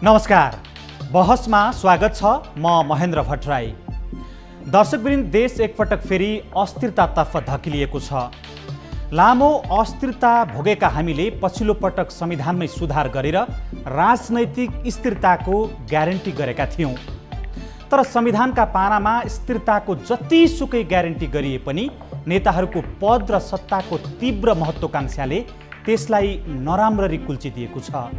नमस्कार, बहसमा स्वागत छ। म महेन्द्र भट्टराई। दर्शकवृन्द, देश एकपटक फेरि अस्थिरतातर्फ धकिलिएको छ। लामो अस्थिरता भोगेका हामीले पछिल्लो पटक संविधानमै सुधार गरेर राजनैतिक स्थिरताको ग्यारेन्टी गरेका थियौँ। तर संविधानका पानामा स्थिरताको जतिसुकै ग्यारेन्टी गरिए पनि नेताहरूको पद र सत्ताको तीव्र महत्त्वाकांक्षाले त्यसलाई नराम्ररी कुल्चिदिएको छ।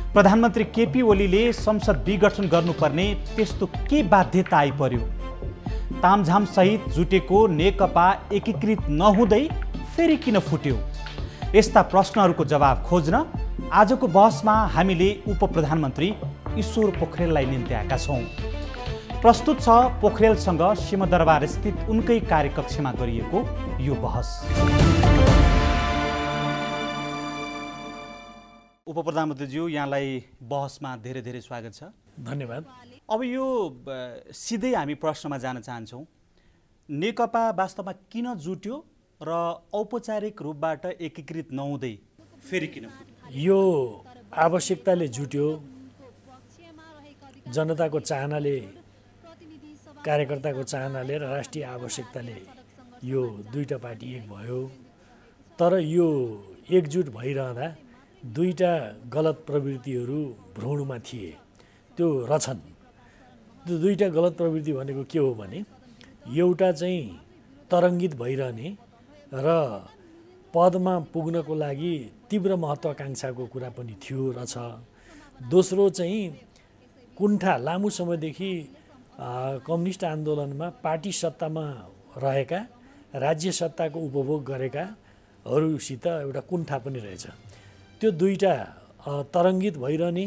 प्रधानमन्त्री केपी ओलीले संसद विघटन गर्नुपर्ने त्यस्तो के बाध्यता आइपर्यो? तामझामसहित जुटेको नेकपा एकीकृत नहुँदै फेरि किन फुट्यो? यस्ता प्रश्नहरूको जवाब खोज्न आजको बहसमा हामीले उपप्रधानमन्त्री ईश्वर पोखरेललाई निम्त्याएका छौँ। प्रस्तुत छ पोखरेलसँग सिंहदरबार स्थित उनकै कार्यकक्षमा गरिएको यो बहस। उपप्रधानमन्त्रीज्यू, यहाँलाई बहसमा धेरै धेरै स्वागत छ। धन्यवाद। अब यो सिधै हामी प्रश्नमा जान चाहन्छौँ। नेकपा वास्तवमा किन जुट्यो र औपचारिक रूपबाट एकीकृत नहुँदै फेरि किन फुट्यो? यो आवश्यकताले जुट्यो, जनताको चाहनाले, कार्यकर्ताको चाहनाले र राष्ट्रिय आवश्यकताले यो दुईटा पार्टी एक भयो। तर यो एकजुट भइरहँदा दुईटा गलत प्रवृत्तिहरू भ्रूणमा थिए, त्यो रछन्। त्यो दुईटा गलत प्रवृत्ति भनेको के हो भने, एउटा चाहिँ तरङ्गित भइरहने र पदमा पुग्नको लागि तीव्र महत्त्वाकांक्षाको कुरा पनि थियो रहेछ। दोस्रो चाहिँ कुण्ठा, लामो समयदेखि कम्युनिस्ट आन्दोलनमा पार्टी सत्तामा रहेका, राज्य सत्ताको उपभोग गरेकाहरूसित एउटा कुण्ठा पनि रहेछ। त्यो दुईटा तरङ्गित भइरहने,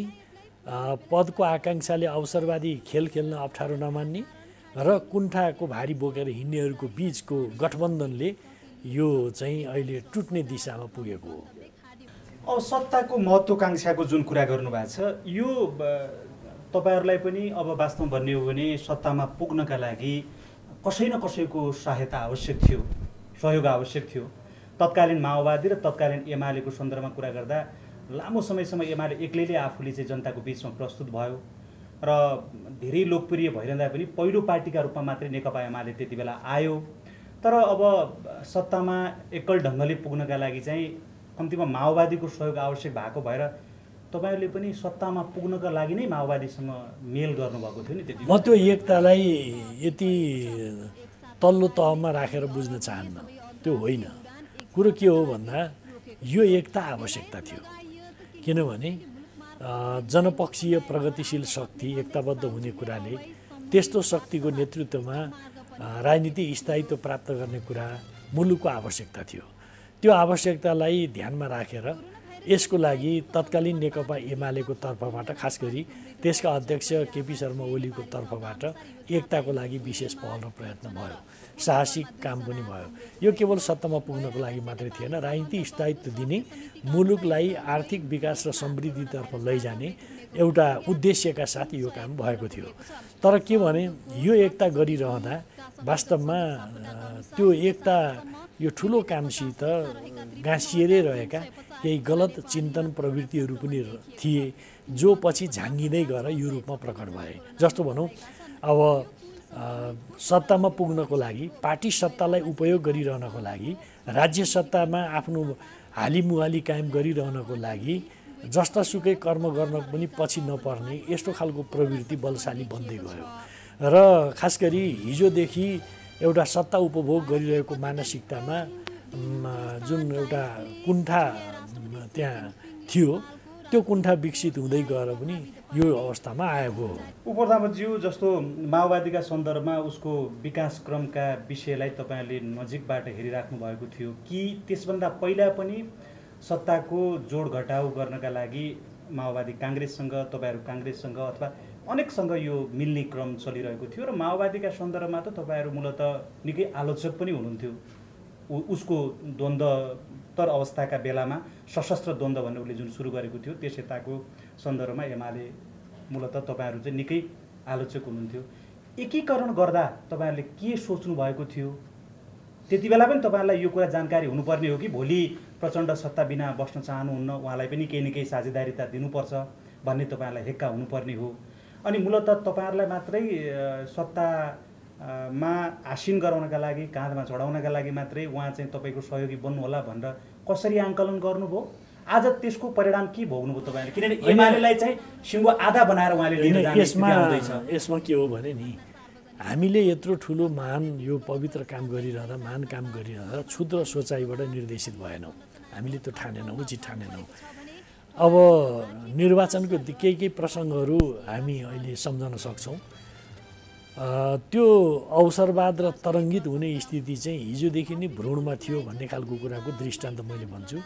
पदको आकाङ्क्षाले अवसरवादी खेल खेल्न अप्ठ्यारो नमान्ने र कुण्ठाको भारी बोकेर हिँड्नेहरूको बिचको गठबन्धनले यो चाहिँ अहिले टुट्ने दिशामा पुगेको हो। अब सत्ताको महत्त्वाकांक्षाको जुन कुरा गर्नुभएको छ, यो तपाईहरूलाई पनि अब वास्तवमा भन्ने हो भने सत्तामा पुग्नका लागि कसै न कसैको सहायता आवश्यक थियो, सहयोग आवश्यक थियो। तत्कालीन माओवादी र तत्कालीन एमालेको सन्दर्भमा कुरा गर्दा लामो समयसम्म एमाले एक्लैले आफूले चाहिँ जनताको बिचमा प्रस्तुत भयो र धेरै लोकप्रिय भइरहँदा पनि पहिलो पार्टीका रूपमा मात्रै नेकपा एमाले त्यति बेला आयो। तर अब सत्तामा एकल ढङ्गले पुग्नका लागि चाहिँ कम्तीमा माओवादीको सहयोग आवश्यक भएको भएर तपाईँहरूले पनि सत्तामा पुग्नका लागि नै माओवादीसँग मेल गर्नुभएको थियो नि त्यति? म त्यो एकतालाई यति तल्लो तहमा राखेर बुझ्न चाहन्न। त्यो होइन। कुरो के हो भन्दा यो एकता आवश्यकता थियो। किनभने जनपक्षीय प्रगतिशील शक्ति एकताबद्ध हुने कुराले त्यस्तो शक्तिको नेतृत्वमा राजनीतिक स्थायित्व प्राप्त गर्ने कुरा मुलुकको आवश्यकता थियो। त्यो आवश्यकतालाई ध्यानमा राखेर यसको लागि तत्कालीन नेकपा एमालेको तर्फबाट, खास गरी त्यसका अध्यक्ष केपी शर्मा ओलीको तर्फबाट एकताको लागि विशेष पहल र प्रयत्न भयो, साहसिक काम पनि भयो। यो केवल सत्तामा पुग्नको लागि मात्रै थिएन, राजनीतिक स्थायित्व दिने, मुलुकलाई आर्थिक विकास र समृद्धितर्फ लैजाने एउटा उद्देश्यका साथ यो काम भएको थियो। तर के भने यो एकता गरिरहँदा वास्तवमा त्यो एकता यो ठुलो कामसित गाँसिएरै रहेका केही गलत चिन्तन प्रवृत्तिहरू पनि थिए, जो पछि झाँगिँदै गएर यो रूपमा प्रकट भए। जस्तो भनौँ, अब सत्तामा पुग्नको लागि, पार्टी सत्तालाई उपयोग गरिरहनको लागि, राज्य सत्तामा आफ्नो हालिमुहाली कायम गरिरहनको लागि जस्तासुकै कर्म गर्न पनि पछि नपर्ने यस्तो खालको प्रवृत्ति बलशाली बन्दै गयो। र खास गरी हिजोदेखि एउटा सत्ता उपभोग गरिरहेको मानसिकतामा जुन एउटा कुण्ठा त्यहाँ थियो, त्यो कुण्ठा विकसित हुँदै गएर पनि यो अवस्थामा आएको हो। उपप्रधानमन्त्रीज्यू, जस्तो माओवादीका सन्दर्भमा उसको विकासक्रमका विषयलाई तपाईँहरूले नजिकबाट हेरिराख्नु भएको थियो कि त्यसभन्दा पहिला पनि सत्ताको जोड घटाउ गर्नका लागि माओवादी काङ्ग्रेससँग, तपाईँहरू काङ्ग्रेससँग अथवा अनेकसँग यो मिल्ने क्रम चलिरहेको थियो र माओवादीका सन्दर्भमा त तपाईँहरू मूलतः निकै आलोचक पनि हुनुहुन्थ्यो। उसको द्वन्द्वतर अवस्थाका बेलामा सशस्त्र द्वन्द्व भन्ने उसले जुन सुरु गरेको थियो, त्यस यताको सन्दर्भमा एमाले मूलतः तपाईँहरू चाहिँ निकै आलोचक हुनुहुन्थ्यो। एकीकरण गर्दा तपाईँहरूले के सोच्नु भएको थियो? त्यति बेला पनि तपाईँहरूलाई यो कुरा जानकारी हुनुपर्ने हो कि भोलि प्रचण्ड सत्ता बिना बस्न चाहनुहुन्न, उहाँलाई पनि केही न केही साझेदारीता दिनुपर्छ भन्ने तपाईँहरूलाई हेक्का हुनुपर्ने हो। अनि मूलतः तपाईँहरूलाई मात्रै सत्तामा आसीन गराउनका लागि, काँधमा चढाउनका लागि मात्रै उहाँ चाहिँ तपाईँको सहयोगी बन्नुहोला भनेर कसरी आङ्कलन गर्नुभयो? आज त्यसको परिणाम के भोग्नुभयो तपाईँले? किनभने एमालेलाई चाहिँ सिङ्गो आधा बनाएर उहाँले लिएर जाने स्थिति आउँदैछ। यसमा के हो भने नि, हामीले यत्रो ठुलो महान यो पवित्र काम गरिरहँदा, महान काम गरिरहँदा क्षुद्र सोचाइबाट निर्देशित भएनौँ। हामीले त्यो ठानेनौँ, उचित ठानेनौँ। अब निर्वाचनको केही प्रसङ्गहरू हामी अहिले सम्झन सक्छौँ। त्यो अवसरवाद र तरङ्गित हुने स्थिति चाहिँ हिजोदेखि नै भ्रूणमा थियो भन्ने खालको कुराको दृष्टान्त मैले भन्छु।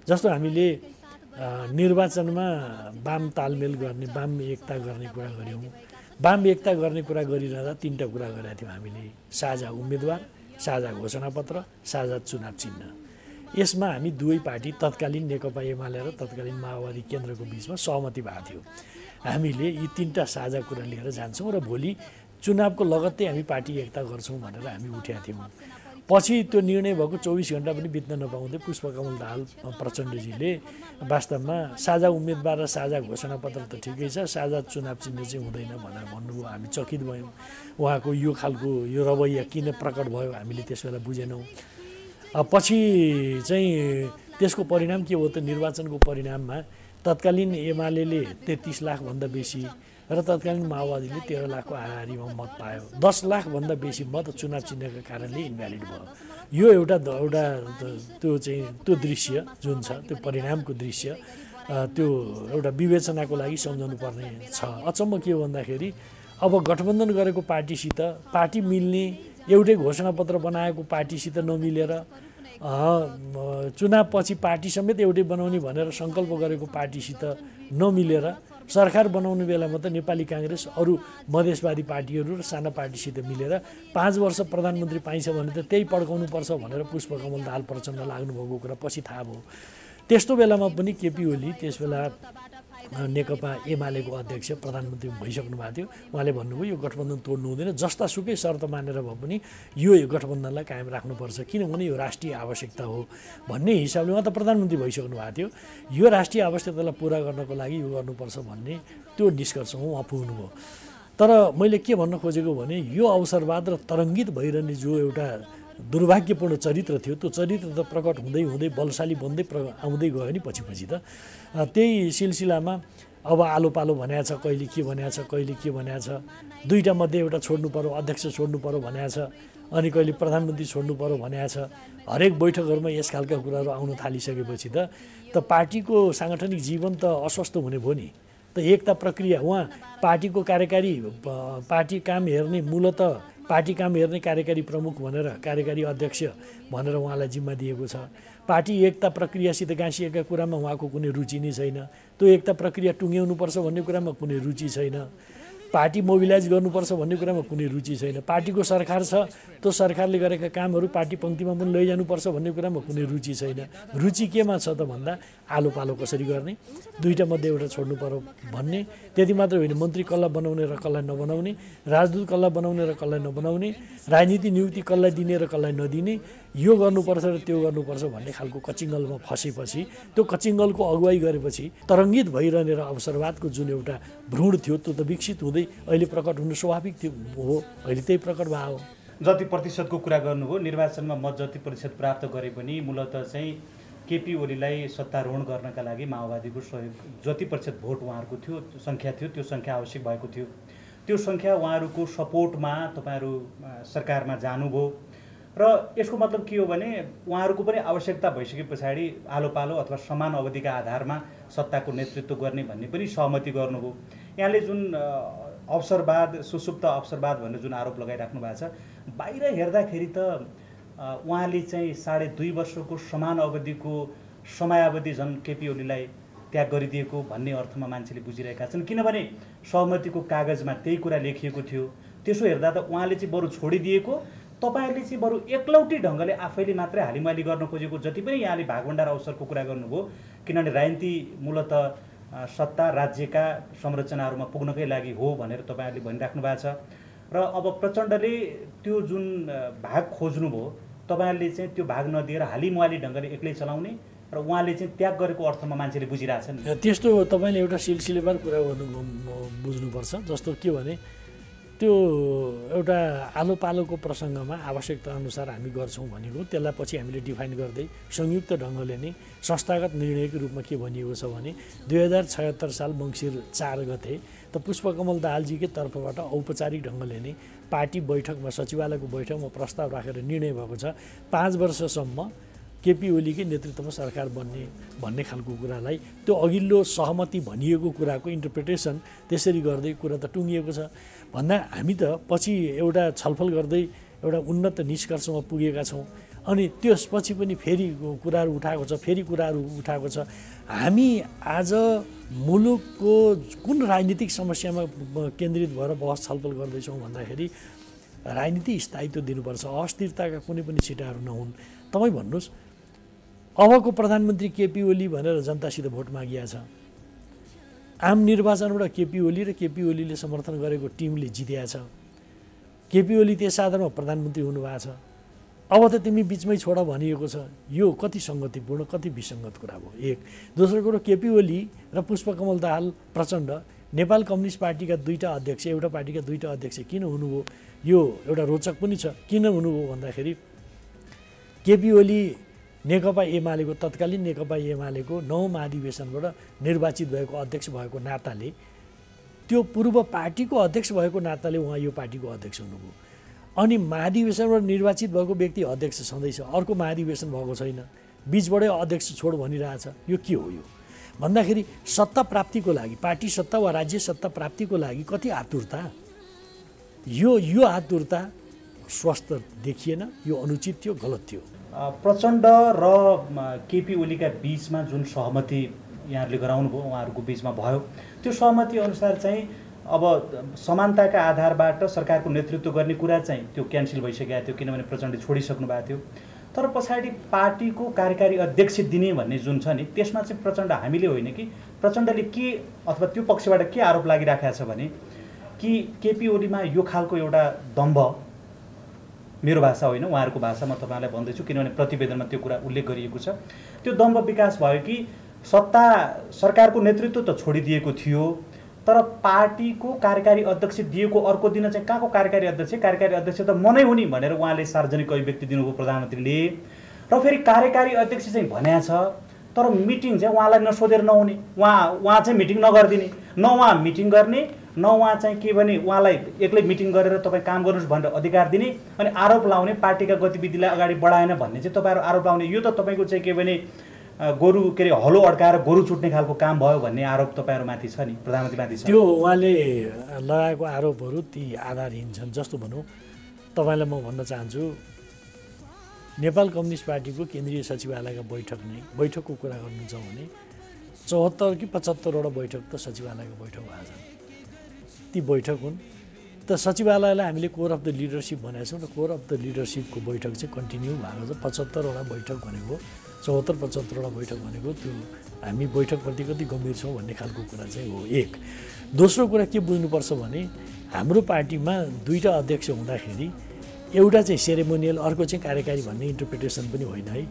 जस्तो हामीले निर्वाचनमा वाम तालमेल गर्ने, वाम एकता गर्ने कुरा गऱ्यौँ। वाम एकता गर्ने कुरा गरिरहँदा तीनवटा कुरा गरेका थियौँ हामीले: साझा उम्मेदवार, साझा घोषणापत्र, साझा चुनाव चिन्ह। यसमा हामी दुवै पार्टी, तत्कालीन नेकपा एमाले र तत्कालीन माओवादी केन्द्रको बिचमा सहमति भएको थियो। हामीले यी तीनवटा साझा कुरा लिएर जान्छौँ र भोलि चुनावको लगत्तै हामी पार्टी एकता गर्छौँ भनेर हामी उठेका थियौँ। पछि त्यो निर्णय भएको 24 घण्टा पनि बित्न नपाउँदै पुष्पकमल दाहाल प्रचण्डजीले वास्तवमा साझा उम्मेदवार र साझा घोषणापत्र त ठिकै छ, साझा चुनाव चिन्ह चाहिँ हुँदैन भनेर भन्नुभयो। हामी चकित भयौँ। उहाँको यो खालको यो रवैया किन प्रकट भयो हामीले त्यस बेला बुझेनौँ। पछि चाहिँ त्यसको परिणाम के हो त? निर्वाचनको परिणाममा तत्कालीन एमाले 33 लाखभन्दा बेसी र तत्कालीन माओवादीले 13 लाखको हाराहारीमा मत पायो। 10 लाखभन्दा बेसी मत चुनाव चिन्हका कारणले इन्भ्यालिड भयो। यो एउटा त्यो दृश्य जुन छ, त्यो परिणामको दृश्य, त्यो एउटा विवेचनाको लागि सम्झाउनु पर्ने छ। अचम्म के हो भन्दाखेरि अब गठबन्धन गरेको पार्टीसित, पार्टी मिल्ने एउटै घोषणापत्र बनाएको पार्टीसित नमिलेर, चुनावपछि पार्टी समेत एउटै बनाउने भनेर सङ्कल्प गरेको पार्टीसित नमिलेर सरकार बनाउने बेलामा त नेपाली काङ्ग्रेस अरू मधेसवादी पार्टीहरू र साना पार्टीसित मिलेर 5 वर्ष प्रधानमन्त्री पाइन्छ भने त त्यही पड्काउनुपर्छ भनेर पुष्पकमल दाहाल प्रचण्ड लाग्नुभएको कुरा पछि थाहा भयो। त्यस्तो बेलामा पनि केपी ओली त्यसबेला नेकपा एमालेको अध्यक्ष प्रधानमन्त्री भइसक्नु भएको थियो। उहाँले भन्नुभयो यो गठबन्धन तोड्नु हुँदैन, जस्तासुकै शर्त मानेर भए पनि यो गठबन्धनलाई कायम राख्नुपर्छ, किनभने यो राष्ट्रिय आवश्यकता हो भन्ने हिसाबले उहाँ त प्रधानमन्त्री भइसक्नु भएको थियो। यो राष्ट्रिय आवश्यकतालाई पुरा गर्नको लागि यो गर्नुपर्छ भन्ने त्यो निष्कर्षमा उहाँ पुग्नुभयो। तर मैले के भन्न खोजेको भने यो अवसरवाद र तरङ्गित भइरहने जो एउटा दुर्भाग्यपूर्ण चरित्र थियो, त्यो चरित्र त प्रकट हुँदै हुँदै बलशाली बन्दै आउँदै गयो नि पछि त। त्यही सिलसिलामा अब आलो पालो भनेको छ, कहिले के भनेको छ, कहिले के भनेको छ, दुईवटा मध्ये एउटा छोड्नु पर्यो, अध्यक्ष छोड्नु पर्यो भनेको छ, अनि कहिले प्रधानमन्त्री छोड्नु पर्यो भनेको छ। हरेक बैठकहरूमा यस खालका कुराहरू आउन थालिसकेपछि त पार्टीको साङ्गठनिक जीवन त अस्वस्थ हुने भयो नि। त एकता प्रक्रिया, उहाँ पार्टीको कार्यकारी, पार्टी काम हेर्ने, मूलत पार्टी काम हेर्ने कार्यकारी प्रमुख भनेर, कार्यकारी अध्यक्ष भनेर उहाँलाई जिम्मा दिएको छ। पार्टी एकता प्रक्रियासित गाँसिएका कुरामा उहाँको कुनै रुचि नै छैन। त्यो एकता प्रक्रिया टुङ्ग्याउनुपर्छ भन्ने कुरामा कुनै रुचि छैन। पार्टी मोबिलाइज गर्नुपर्छ भन्ने कुरामा कुनै रुचि छैन। पार्टीको सरकार छ, त्यो सरकारले गरेका कामहरू पार्टी पङ्क्तिमा पनि लैजानुपर्छ भन्ने कुरामा कुनै रुचि छैन। रुचि केमा छ त भन्दा आलो पालो कसरी गर्ने, दुईवटा मध्ये एउटा छोड्नु पर्यो भन्ने। त्यति मात्र होइन, मन्त्री कसलाई बनाउने र कसलाई नबनाउने, राजदूत कसलाई बनाउने र कसलाई नबनाउने, राजनीति नियुक्ति कसलाई दिने र कसलाई नदिने, यो गर्नुपर्छ र त्यो गर्नुपर्छ भन्ने खालको कचिङ्गलमा फसेपछि, त्यो कचिङ्गलको अगुवाई गरेपछि तरङ्गित भइरहने र अवसरवादको जुन एउटा भ्रूण थियो त्यो त विकसित हुँदै अहिले प्रकट हुनु स्वाभाविक थियो हो। अहिले त्यही प्रकट भयो। जति प्रतिशतको कुरा गर्नुभयो, निर्वाचनमा मत जति प्रतिशत प्राप्त गरे पनि मूलतः चाहिँ केपी ओलीलाई सत्तारोहण गर्नका लागि माओवादीको सहयोग जति प्रतिशत भोट उहाँहरूको थियो, सङ्ख्या थियो, त्यो सङ्ख्या आवश्यक भएको थियो। त्यो सङ्ख्या उहाँहरूको सपोर्टमा तपाईँहरू सरकारमा जानुभयो र यसको मतलब के हो भने उहाँहरूको पनि आवश्यकता भइसके पछाडि आलो पालो अथवा समान अवधिका आधारमा सत्ताको नेतृत्व गर्ने भन्ने पनि सहमति गर्नुभयो। यहाँले जुन अवसरवाद, सुसुप्त अवसरवाद भनेर जुन आरोप लगाइराख्नु भएको छ, बाहिर हेर्दाखेरि त उहाँले चाहिँ 2.5 वर्षको समान अवधिको समयावधि झन् केपी ओलीलाई त्याग गरिदिएको भन्ने अर्थमा मान्छेले बुझिरहेका छन्। किनभने सहमतिको कागजमा त्यही कुरा लेखिएको थियो। त्यसो हेर्दा त उहाँले चाहिँ बरु छोडिदिएको, तपाईँहरूले चाहिँ बरु एकलौटी ढङ्गले आफैले मात्रै हालिमाली गर्न खोजेको। जति पनि यहाँले भागभण्डार अवसरको कुरा गर्नुभयो, किनभने राजनीति मूलतः सत्ता राज्यका संरचनाहरूमा पुग्नकै लागि हो भनेर तपाईँहरूले भनिराख्नु भएको छ। र अब प्रचण्डले त्यो जुन भाग खोज्नुभयो, तपाईँहरूले चाहिँ त्यो भाग नदिएर हालिमुहाली ढङ्गले एक्लै चलाउने र उहाँले चाहिँ त्याग गरेको अर्थमा मान्छेले बुझिरहेछन्। त्यस्तो तपाईँले एउटा सिलसिलेवार कुरा बुझ्नुपर्छ। जस्तो के भने त्यो एउटा आलो पालोको प्रसङ्गमा आवश्यकता अनुसार हामी गर्छौँ भनेको त्यसलाई पछि हामीले डिफाइन गर्दै संयुक्त ढङ्गले नै संस्थागत निर्णयको रूपमा के भनिएको छ भने 2076 साल मङ्सिर 4 गते त पुष्पकमल दाहालजीकै तर्फबाट औपचारिक ढङ्गले नै पार्टी बैठकमा सचिवालयको बैठकमा प्रस्ताव राखेर निर्णय भएको छ 5 वर्षसम्म केपी ओलीकै नेतृत्वमा सरकार बन्ने भन्ने खालको कुरालाई त्यो अघिल्लो सहमति भनिएको कुराको इन्टरप्रिटेसन त्यसरी गर्दै कुरा त टुङ्गिएको छ भन्दा हामी त पछि एउटा छलफल गर्दै एउटा उन्नत निष्कर्षमा पुगेका छौँ। अनि त्यसपछि पनि फेरि कुराहरू उठाएको छ हामी आज मुलुकको कुन राजनीतिक समस्यामा केन्द्रित भएर बहस छलफल गर्दैछौँ भन्दाखेरि राजनीति स्थायित्व दिनुपर्छ, अस्थिरताका कुनै पनि छिटाहरू नहुन्। तपाईँ भन्नुहोस् अबको प्रधानमन्त्री केपी ओली भनेर जनतासित भोट मागिया छ। आम निर्वाचनबाट केपी ओली र केपी ओलीले समर्थन गरेको टिमले जितेका छ। केपी ओली त्यस आधारमा प्रधानमन्त्री हुनुभएको छ। अब त तिमी बिचमै छोड भनिएको छ। यो कति सङ्गतिपूर्ण कति विसङ्गत कुरा हो। एक। दोस्रो कुरो केपी ओली र पुष्पकमल दाहाल प्रचण्ड नेपाल कम्युनिस्ट पार्टीका दुईटा अध्यक्ष एउटा पार्टीका दुईटा अध्यक्ष किन हुनुभयो यो एउटा रोचक पनि छ। किन हुनुभयो भन्दाखेरि केपी ओली नेकपा एमालेको तत्कालीन नेकपा एमालेको 9 महाधिवेशनबाट निर्वाचित भएको अध्यक्ष भएको नाताले त्यो पूर्व पार्टीको अध्यक्ष भएको नाताले उहाँ यो पार्टीको अध्यक्ष हुनुभयो। अनि महाधिवेशनबाट निर्वाचित भएको व्यक्ति अध्यक्ष छँदैछ, अर्को महाधिवेशन भएको छैन, बिचबाटै अध्यक्ष छोड भनिरहेछ। यो के हो यो भन्दाखेरि सत्ता प्राप्तिको लागि पार्टी सत्ता वा राज्य सत्ता प्राप्तिको लागि कति आतुरता, यो आतुरता स्वस्थ देखिएन, यो अनुचित थियो, गलत थियो। प्रचण्ड र केपी ओलीका बीचमा जुन सहमति यहाँहरूले गराउनु भयो उहाँहरूको बीचमा भयो त्यो सहमति अनुसार चाहिँ अब समानताका आधारबाट सरकारको नेतृत्व गर्ने कुरा चाहिँ त्यो क्यान्सल भइसकेको थियो किनभने प्रचण्डले छोडिसक्नु भएको थियो। तर पछाडि पार्टीको कार्यकारी अध्यक्ष दिने भन्ने जुन छ नि त्यसमा चाहिँ प्रचण्ड हामीले होइन कि प्रचण्डले के अथवा त्यो पक्षबाट के आरोप लागिराखेको छ भने कि केपी ओलीमा यो खालको एउटा दम्भ, मेरो भाषा होइन उहाँहरूको भाषा म तपाईँलाई भन्दैछु किनभने प्रतिवेदनमा त्यो कुरा उल्लेख गरिएको छ, त्यो दम्भ विकास भयो कि सत्ता सरकारको नेतृत्व त छोडिदिएको थियो तर पार्टीको कार्यकारी अध्यक्ष दिएको अर्को दिन चाहिँ कहाँको कार्यकारी अध्यक्ष त म नै हुँ नि भनेर उहाँले सार्वजनिक अभिव्यक्ति दिनुभयो प्रधानमन्त्रीले। र फेरि कार्यकारी अध्यक्ष चाहिँ भनेको छ तर मिटिङ चाहिँ उहाँलाई नसोधेर नहुने, उहाँ चाहिँ मिटिङ नगरिदिने, न उहाँ मिटिङ गर्ने न उहाँ चाहिँ के भने उहाँलाई एक्लै मिटिङ गरेर तपाईँ काम गर्नुहोस् भनेर अधिकार दिने अनि आरोप लाउने पार्टीका गतिविधिलाई अगाडि बढाएन भन्ने चाहिँ तपाईँहरू आरोप लाउने। यो त तपाईँको चाहिँ के भने गोरु के अरे हलो अड्काएर गोरु चुट्ने खालको काम भयो भन्ने आरोप तपाईँहरूमाथि छ नि, प्रधानमन्त्रीमाथि छ। त्यो उहाँले लगाएको आरोपहरू ती आधारहीन छन्। जस्तो भनौँ तपाईँलाई म भन्न चाहन्छु नेपाल कम्युनिस्ट पार्टीको केन्द्रीय सचिवालयका बैठकको कुरा गर्नुहुन्छ भने 74 कि 75वटा बैठक त सचिवालयको बैठक भएको छ। ती बैठक हुन् त सचिवालयलाई हामीले कोर अफ द लिडरसिप भनेको छौँ र कोर अफ द लिडरसिपको बैठक चाहिँ कन्टिन्यू भएको छ। 75वटा बैठक भनेको 74-75वटा बैठक भनेको त्यो हामी बैठकप्रति कति गम्भीर छौँ भन्ने खालको कुरा चाहिँ हो। एक। दोस्रो कुरा के बुझ्नुपर्छ भने हाम्रो पार्टीमा दुईटा अध्यक्ष हुँदाखेरि एउटा चाहिँ सेरेमोनियल अर्को चाहिँ कार्यकारी भन्ने इन्टरप्रिटेसन पनि होइन है,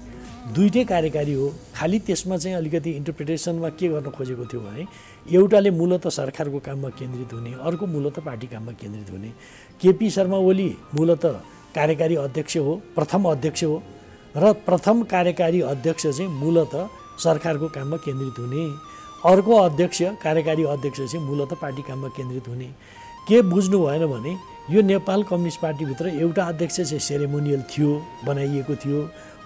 दुईटै कार्यकारी हो। खालि त्यसमा चाहिँ अलिकति इन्टरप्रिटेसनमा के गर्न खोजेको थियो भने एउटाले मूलतः सरकारको काममा केन्द्रित हुने अर्को मूलतः पार्टी काममा केन्द्रित हुने। केपी शर्मा ओली मूलतः कार्यकारी अध्यक्ष हो, प्रथम अध्यक्ष हो र प्रथम कार्यकारी अध्यक्ष चाहिँ मूलतः सरकारको काममा केन्द्रित हुने, अर्को अध्यक्ष कार्यकारी अध्यक्ष चाहिँ मूलतः पार्टी काममा केन्द्रित हुने। के बुझ्नु भएन भने यो नेपाल कम्युनिस्ट पार्टीभित्र एउटा अध्यक्ष चाहिँ सेरेमोनियल थियो बनाइएको थियो,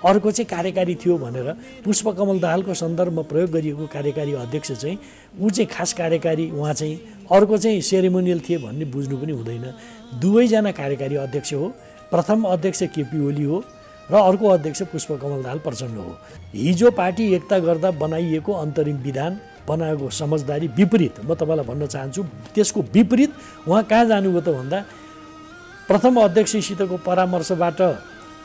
अर्को चाहिँ कार्यकारी थियो भनेर पुष्पकमल दाहालको सन्दर्भमा प्रयोग गरिएको कार्यकारी अध्यक्ष चाहिँ ऊ चाहिँ खास कार्यकारी, उहाँ चाहिँ अर्को चाहिँ सेरेमोनियल थिए भन्ने बुझ्नु पनि हुँदैन। दुवैजना कार्यकारी अध्यक्ष हो, प्रथम अध्यक्ष केपी ओली हो र अर्को अध्यक्ष पुष्पकमल दाहाल प्रचण्ड हो। हिजो पार्टी एकता गर्दा बनाइएको अन्तरिम विधान बनाएको समझदारी विपरीत म तपाईँलाई भन्न चाहन्छु त्यसको विपरीत उहाँ कहाँ जानुभयो त भन्दा प्रथम अध्यक्षसितको परामर्शबाट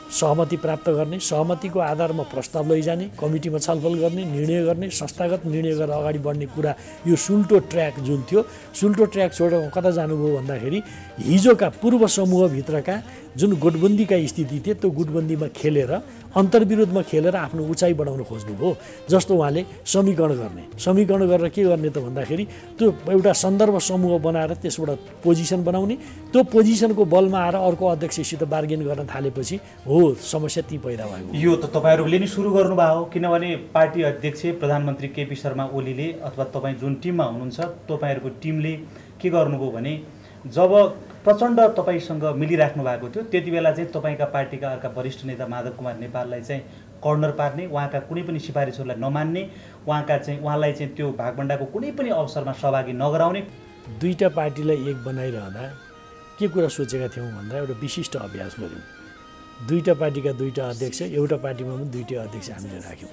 सहमति प्राप्त गर्ने, सहमतिको आधारमा प्रस्ताव लैजाने, कमिटीमा छलफल गर्ने, निर्णय गर्ने, संस्थागत निर्णय गरेर अगाडि बढ्ने कुरा यो सुल्टो ट्र्याक जुन थियो सुल्टो ट्र्याक छोडेर कता जानुभयो भन्दाखेरि हिजोका पूर्व समूहभित्रका जुन गुटबन्दीका स्थिति थिए त्यो गुटबन्दीमा खेलेर अन्तर्विरोधमा खेलेर आफ्नो उचाइ बढाउन खोज्नुभयो। जस्तो उहाँले समीकरण गरेर के गर्ने त भन्दाखेरि त्यो एउटा सन्दर्भ समूह बनाएर त्यसबाट पोजिसन बनाउने, त्यो पोजिसनको बलमा आएर अर्को अध्यक्षसित बार्गेन गर्न थालेपछि हो समस्या ती पैदा भएको। यो त तपाईँहरूले नै सुरु गर्नुभयो हो, किनभने पार्टी अध्यक्ष प्रधानमन्त्री केपी शर्मा ओलीले अथवा तपाईँ जुन टिममा हुनुहुन्छ तपाईँहरूको टिमले के गर्नुभयो भने जब प्रचण्ड तपाईँसँग मिलिराख्नु भएको थियो त्यति बेला चाहिँ तपाईँका पार्टीका अर्का वरिष्ठ नेता माधव कुमार नेपाललाई चाहिँ कर्नर पार्ने, उहाँका कुनै पनि सिफारिसहरूलाई नमान्ने, उहाँलाई चाहिँ त्यो भागभण्डाको कुनै पनि अवसरमा सहभागी नगराउने। दुईटा पार्टीलाई एक बनाइरहँदा के कुरा सोचेका थियौँ भन्दा एउटा विशिष्ट अभ्यास गऱ्यौँ। दुईटा पार्टीका दुईटा अध्यक्ष, एउटा पार्टीमा पनि दुईटा अध्यक्ष हामीले राख्यौँ।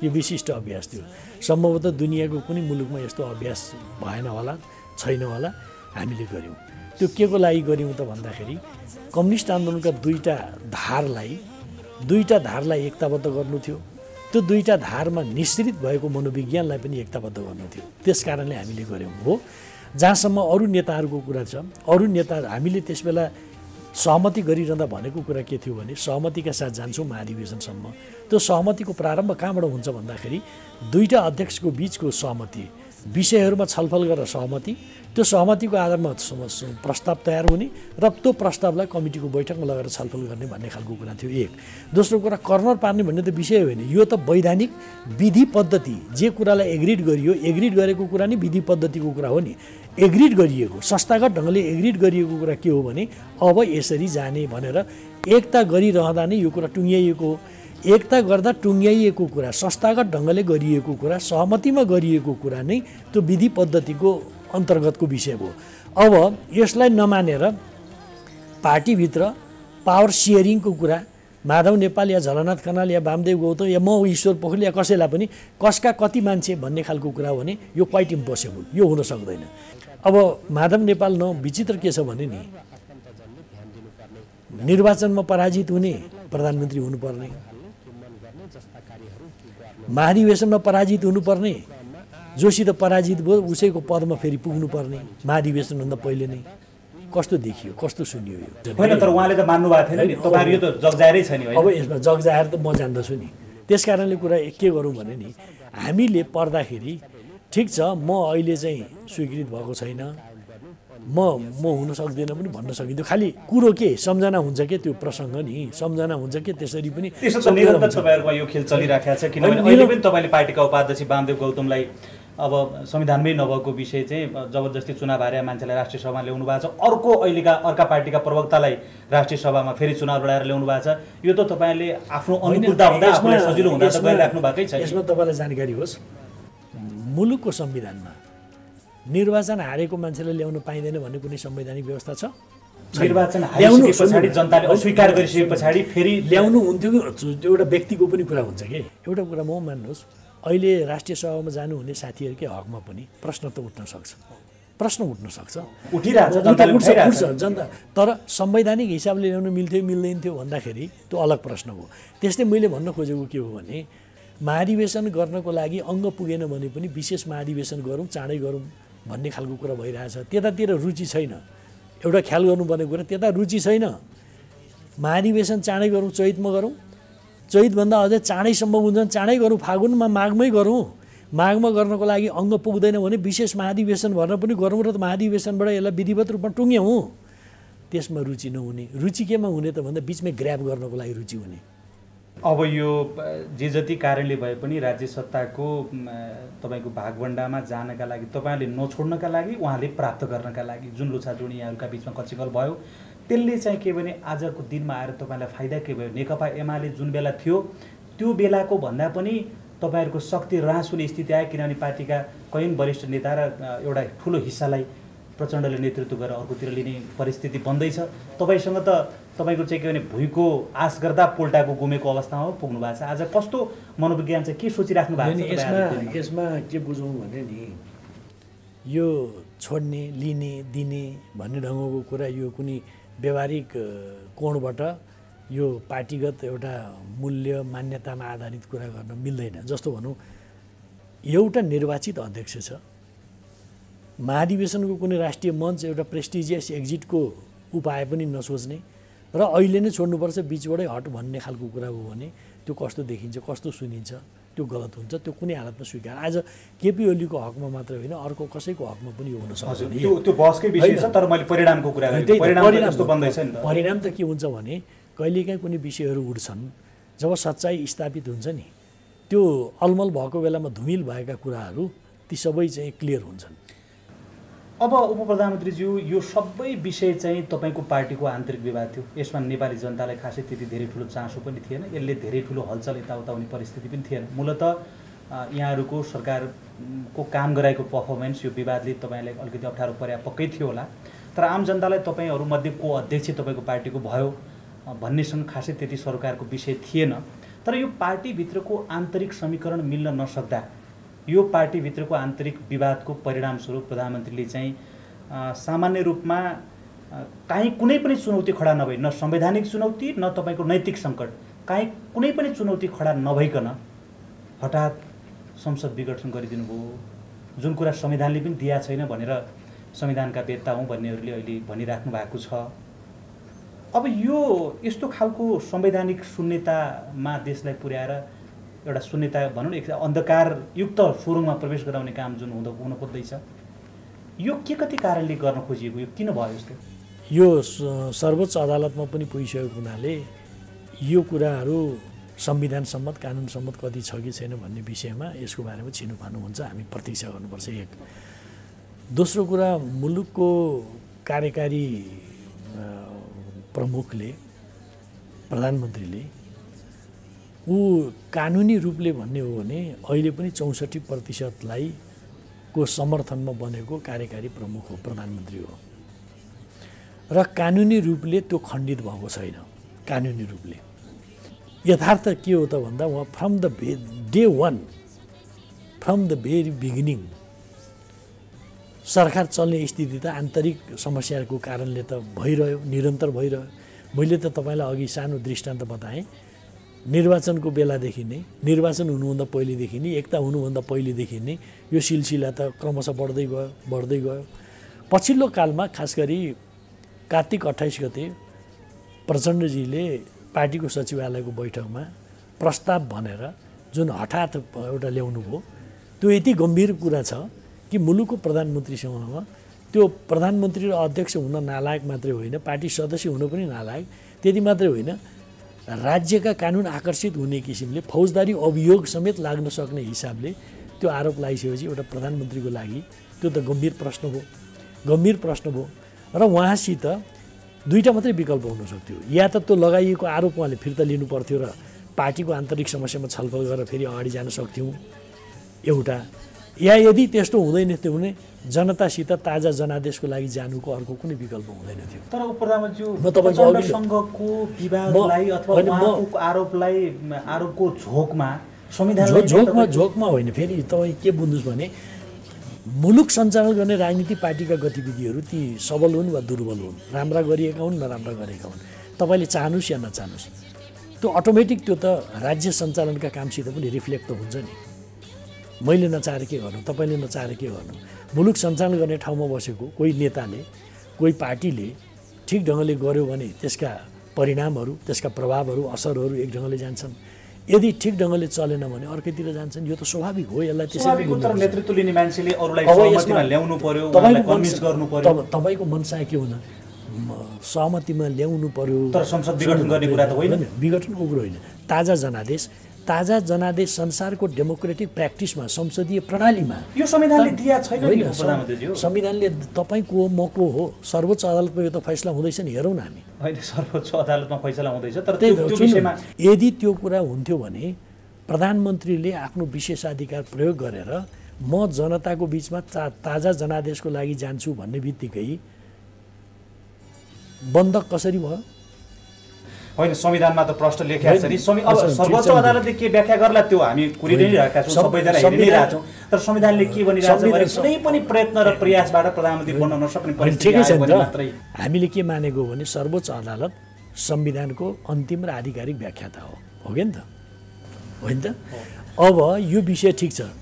यो विशिष्ट अभ्यास थियो। सम्भवतः दुनियाँको कुनै मुलुकमा यस्तो अभ्यास भएन होला, छैन होला, हामीले गऱ्यौँ। त्यो के को लागि गऱ्यौँ त भन्दाखेरि कम्युनिस्ट आन्दोलनका दुईटा धारलाई एकताबद्ध गर्नु थियो। त्यो दुईटा धारमा निश्चित भएको मनोविज्ञानलाई पनि एकताबद्ध गर्नु थियो। त्यस कारणले हामीले गऱ्यौँ हो। जहाँसम्म अरू नेताहरूको कुरा छ, अरू नेताहरू हामीले त्यसबेला सहमति गरिरहँदा भनेको कुरा के थियो भने सहमतिका साथ जान्छौँ महाधिवेशनसम्म। त्यो सहमतिको प्रारम्भ कहाँबाट हुन्छ भन्दाखेरि दुईटा अध्यक्षको बिचको सहमति, विषयहरूमा छलफल गरेर सहमति, त्यो सहमतिको आधारमा प्रस्ताव तयार हुने र त्यो प्रस्तावलाई कमिटीको बैठकमा लगेर छलफल गर्ने भन्ने खालको कुरा थियो एक। दोस्रो कुरा कर्नर पार्ने भन्ने त विषय होइन, यो त वैधानिक विधि पद्धति, जे कुरालाई एग्रिड गरियो, एग्रिड गरेको कुरा नै विधि पद्धतिको कुरा हो नि। एग्रिड गरिएको, संस्थागत ढङ्गले एग्रिड गरिएको कुरा के हो भने अब यसरी जाने भनेर एकता गरिरहँदा नै यो कुरा टुङ्ग्याइएको, एकता गर्दा टुङ्ग्याइएको कुरा, संस्थागत ढङ्गले गरिएको कुरा, सहमतिमा गरिएको कुरा नै त्यो विधि पद्धतिको अन्तर्गतको विषय हो। अब यसलाई नमानेर पार्टीभित्र पावर सेयरिङको कुरा माधव नेपाल या झलनाथ खनाल या वामदेव गौतम या म ईश्वर पोखरेल या कसैलाई पनि कसका कति मान्छे भन्ने खालको कुरा हो भने यो क्वाइट इम्पोसिबल, यो हुन सक्दैन। अब माधव नेपाल विचित्र के छ भने नि निर्वाचनमा पराजित हुने प्रधानमन्त्री हुनुपर्ने, महाधिवेशनमा पराजित हुनुपर्ने, जोसित पराजित भयो उसैको पदमा फेरि पुग्नुपर्ने महाधिवेशनभन्दा पहिले नै। कस्तो देखियो, कस्तो सुनियो यो? होइन, तर उहाँले त मान्नु भएको थिएन नि, तपाईँहरू यो त जगजाहेरै छ नि। अब यसमा जगजाहेर त म जान्दछु नि। त्यस कारणले कुरा के गरौँ भने नि हामीले पर्दाखेरि ठिक छ, म अहिले चाहिँ स्वीकृत भएको छैन, म हुन सक्दैन पनि भन्न सकिन्थ्यो। खालि कुरो के सम्झना हुन्छ कि त्यो प्रसङ्ग नि सम्झना हुन्छ कि त्यसरी पनि त्यसो त निरन्तर तपाईँहरूमा यो खेल चलिराखेको छ। किनभने अहिले पनि तपाईँले पार्टीका उपाध्यक्ष वामदेव गौतमलाई अब संविधानमै नभएको विषय चाहिँ जबरजस्ती चुनाव हारेर मान्छेलाई राष्ट्रिय सभामा ल्याउनु भएको छ, अर्का पार्टीका प्रवक्तालाई राष्ट्रिय सभामा फेरि चुनाव लडाएर ल्याउनु भएको छ। यो त तपाईँले आफ्नो अनुकूलता हुँदा आफूलाई सजिलो हुँदा त गरिराख्नु भएकै छ। यसमा तपाईँलाई जानकारी होस्, मुलुकको संविधानमा निर्वाचन हारेको मान्छेलाई ल्याउन पाइँदैन भन्ने कुनै संवैधानिक व्यवस्था छ? निर्वाचन हारिसके पछाडि जनताले अस्वीकार गरिसके पछाडि फेरि ल्याउनु हुन्थ्यो कि एउटा व्यक्तिको पनि कुरा हुन्छ कि। एउटा कुरा म मान्नुहोस्, अहिले राष्ट्रिय सभामा जानुहुने साथीहरूकै हकमा पनि प्रश्न त उठ्न सक्छ, उठिरहेछ जनता। तर संवैधानिक हिसाबले ल्याउनु मिल्थ्यो मिल्दैन थियो भन्दाखेरि त्यो अलग प्रश्न हो। त्यस्तै मैले भन्न खोजेको के हो भने महाधिवेशन गर्नको लागि अङ्ग पुगेन भने पनि विशेष महाधिवेशन गरौँ, चाँडै गरौँ भन्ने खालको कुरा भइरहेछ। त्यतातिर रुचि छैन। एउटा ख्याल गर्नुपर्ने कुरा, त्यता रुचि छैन। महाधिवेशन चाँडै गरौँ, चैतमा गरौँ, चैतभन्दा अझै चाँडैसम्म हुन्छ चाँडै गरौँ, फागुनमा माघमै गरौँ। माघमा गर्नको लागि अङ्ग पुग्दैन भने विशेष महाधिवेशन भर्न पनि गरौँ र महाधिवेशनबाट यसलाई विधिवत रूपमा टुङ्ग्यौँ। त्यसमा रुचि नहुने, रुचि केमा हुने त भन्दा बिचमै ग्र्याब गर्नको लागि रुचि हुने। अब यो जे जति कारणले भए पनि राज्य सत्ताको तपाईँको भागभण्डामा जानका लागि, तपाईँले नछोड्नका लागि, उहाँले प्राप्त गर्नका लागि जुन लुछाचुडी यहाँहरूका बिचमा कचिकल भयो त्यसले चाहिँ के भने आजको दिनमा आएर तपाईँलाई फाइदा के भयो? नेकपा एमाले जुन बेला थियो त्यो बेलाको भन्दा पनि तपाईँहरूको शक्ति ह्रास हुने स्थिति आयो, किनभने पार्टीका कैयौँ वरिष्ठ नेता र एउटा ठुलो हिस्सालाई प्रचण्डले नेतृत्व गरेर अर्कोतिर लिने परिस्थिति बन्दैछ। तपाईँसँग त तपाईँको चाहिँ के भने भुइँको आश गर्दा पोल्टाको गुमेको अवस्थामा पुग्नु भएको छ। आज कस्तो मनोविज्ञान चाहिँ के सोचिराख्नु भएको छ? यसमा के बुझौँ भने नि यो छोड्ने, लिने, दिने भन्ने ढङ्गको कुरा यो कुनै व्यवहारिक कोणबाट यो पार्टीगत एउटा मूल्य मान्यतामा आधारित कुरा गर्न मिल्दैन। जस्तो भनौँ एउटा निर्वाचित अध्यक्ष छ, महाधिवेशनको कुनै राष्ट्रिय मञ्च एउटा प्रेस्टिजियस एक्जिटको उपाय पनि नसोच्ने र अहिले नै छोड्नुपर्छ बिचबाटै हट भन्ने खालको कुरा हो भने त्यो कस्तो देखिन्छ, कस्तो सुनिन्छ, त्यो गलत हुन्छ, त्यो कुनै हालतमा स्वीकार। आज केपी ओलीको हकमा मात्र होइन, अर्को कसैको हकमा पनि यो हुन सक्छ। त्यो बहसकै विषय छ, तर मैले परिणामको कुरा गरेँ। परिणाम त के हुन्छ भने कहिलेकाहीँ कुनै विषयहरू उठ्छन्, जब सच्चाइ स्थापित हुन्छ नि, त्यो अलमल भएको बेलामा धुमिल भएका कुराहरू ती सबै चाहिँ क्लियर हुन्छन्। अब उपप्रधानमन्त्रीज्यू, यो सबै विषय चाहिँ तपाईँको पार्टीको आन्तरिक विवाद थियो। यसमा नेपाली जनतालाई खासै त्यति धेरै ठुलो चासो पनि थिएन, यसले धेरै ठुलो हलचल यताउता हुने परिस्थिति पनि थिएन। मूलतः यहाँहरूको सरकारको काम गराएको पर्फर्मेन्स, यो विवादले तपाईँलाई अलिकति अप्ठ्यारो परे पक्कै थियो होला, तर आम जनतालाई तपाईँहरूमध्ये को अध्यक्ष तपाईँको पार्टीको भयो भन्नेसँग खासै त्यति सरकारको विषय थिएन। तर यो पार्टीभित्रको आन्तरिक समीकरण मिल्न नसक्दा, यो पार्टीभित्रको आन्तरिक विवादको परिणामस्वरूप प्रधानमन्त्रीले चाहिँ सामान्य रूपमा काहीँ कुनै पनि चुनौती खडा नभई, न संवैधानिक चुनौती न तपाईँको नैतिक सङ्कट, काहीँ कुनै पनि चुनौती खडा नभइकन हठात संसद विघटन गरिदिनु भयो, जुन कुरा संविधानले पनि दिया छैन भनेर संविधानका वेत्ता हौँ भन्नेहरूले अहिले भनिराख्नु भएको छ। अब यो यस्तो खालको संवैधानिक शून्यतामा देशलाई पुर्याएर एउटा शून्यता भनौँ न, एक अन्धकारयुक्त सुरुङमा प्रवेश गराउने काम जुन हुन खोज्दैछ, यो के कति कारणले गर्न खोजिएको, यो किन भयो यस्तो? यो सर्वोच्च अदालतमा पनि पुगिसकेको हुनाले यो कुराहरू संविधान सम्मत, कानुन सम्मत कति छ कि छैन भन्ने विषयमा यसको बारेमा छिनोफानो हुन्छ, हामी प्रतीक्षा गर्नुपर्छ। एक दोस्रो कुरा, मुलुकको कार्यकारी प्रमुखले, प्रधानमन्त्रीले ऊ कानुनी रूपले भन्ने हो भने अहिले पनि 64% को समर्थनमा बनेको कार्यकारी प्रमुख हो, प्रधानमन्त्री हो, र कानुनी रूपले त्यो खण्डित भएको छैन। कानुनी रूपले यथार्थ के हो त भन्दा उहाँ from the day one, from the very beginning सरकार चल्ने स्थिति त आन्तरिक समस्याको कारणले त भइरह्यो, निरन्तर भइरह्यो। मैले त तपाईँलाई अघि सानो दृष्टान्त बताएँ, निर्वाचनको बेलादेखि नै, निर्वाचन हुनुभन्दा पहिलेदेखि नै, एकता हुनुभन्दा पहिलेदेखि नै यो सिलसिला त क्रमशः बढ्दै गयो। पछिल्लो कालमा खास गरी कार्तिक 28 गते प्रचण्डजीले पार्टीको सचिवालयको बैठकमा प्रस्ताव भनेर जुन हठात एउटा ल्याउनु भयो, त्यो यति गम्भीर कुरा छ कि मुलुकको प्रधानमन्त्रीसँग, त्यो प्रधानमन्त्री र अध्यक्ष हुन नालायक मात्रै होइन, पार्टी सदस्य हुन पनि नालायक, त्यति मात्रै होइन, राज्यका कानुन आकर्षित हुने किसिमले फौजदारी अभियोग समेत लाग्न सक्ने हिसाबले त्यो आरोप लगाइसकेपछि एउटा प्रधानमन्त्रीको लागि त्यो त गम्भीर प्रश्न भयो। र उहाँसित दुईवटा मात्रै विकल्प हुन सक्थ्यो, या त त्यो लगाइएको आरोप उहाँले फिर्ता लिनु पर्थ्यो र पार्टीको आन्तरिक समस्यामा छलफल गरेर फेरि अगाडि जान सक्थ्यौँ एउटा, या यदि त्यस्तो हुँदैन थियो भने जनतासित ताजा जनादेशको लागि जानुको अर्को कुनै विकल्प हुँदैन थियो। तर प्रधानमन्त्रीको विवादलाई अथवा उहाँको आरोपको झोकमा होइन, फेरि तपाईँ के बुझ्नुहोस् भने मुलुक सञ्चालन गर्ने राजनीतिक पार्टीका गतिविधिहरू ती सबल हुन् वा दुर्बल हुन्, राम्रा गरिएका हुन् नराम्रा गरेका हुन्, तपाईँले चाहनुहोस् या नचाहनुहोस्, त्यो अटोमेटिक त्यो त राज्य सञ्चालनका कामसित पनि रिफ्लेक्ट त हुन्छ नि। मैले नचाहेर के गर्नु, तपाईँले नचाहेर के गर्नु, मुलुक सञ्चालन गर्ने ठाउँमा बसेको कोही नेताले, कोही पार्टीले ठिक ढङ्गले गर्यो भने त्यसका परिणामहरू, त्यसका प्रभावहरू, असरहरू एक ढङ्गले जान्छन्, यदि ठिक ढङ्गले चलेन भने अर्कैतिर जान्छन्। यो त स्वाभाविक हो, यसलाई त्यसरी नेतृत्व लिने मान्छेले अरूलाई सहमतिमा ल्याउनु पर्यो, उहाँलाई कन्भिन्स गर्नु पर्यो। तपाईँको मनसाय के हुन, सहमतिमा ल्याउनु पर्यो, तर संसद विघटन गर्ने कुरा त होइन, विघटनको कुरो होइन। ताजा जनादेश संसारको डेमोक्रेटिक प्र्याक्टिसमा, संसदीय प्रणालीमा यो संविधानले दिया छैन नि प्रधानमन्त्रीज्यू। संविधानले तपाईँको मको हो, सर्वोच्च अदालतमा यो त फैसला हुँदैछ नि, हेरौँ न हामी। होइन, सर्वोच्च अदालतमा फैसला हुँदैछ, तर त्यो विषयमा यदि त्यो कुरा हुन्थ्यो भने प्रधानमन्त्रीले आफ्नो विशेषाधिकार प्रयोग गरेर म जनताको बिचमा ताजा जनादेशको लागि जान्छु भन्ने बित्तिकै बन्द कसरी भयो? होइन, संविधानमा त प्रश्न लेखेको छ नि। सर्वोच्च अदालतले के व्याख्या गर्ला त्यो हामी कुरिरहेका छौँ, सबैजना हेरि नै रहेका छौँ, तर संविधानले के भनिरहेको छ भने कुनै पनि प्रयत्न र प्रयासबाट प्रधानमन्त्री बन्न नसक्ने परिस्थिति आयो भने मात्रै। हामीले के मानेको भने सर्वोच्च अदालत संविधानको अन्तिम र आधिकारिक व्याख्याता हो कि त, होइन त? अब यो विषय ठिक छ,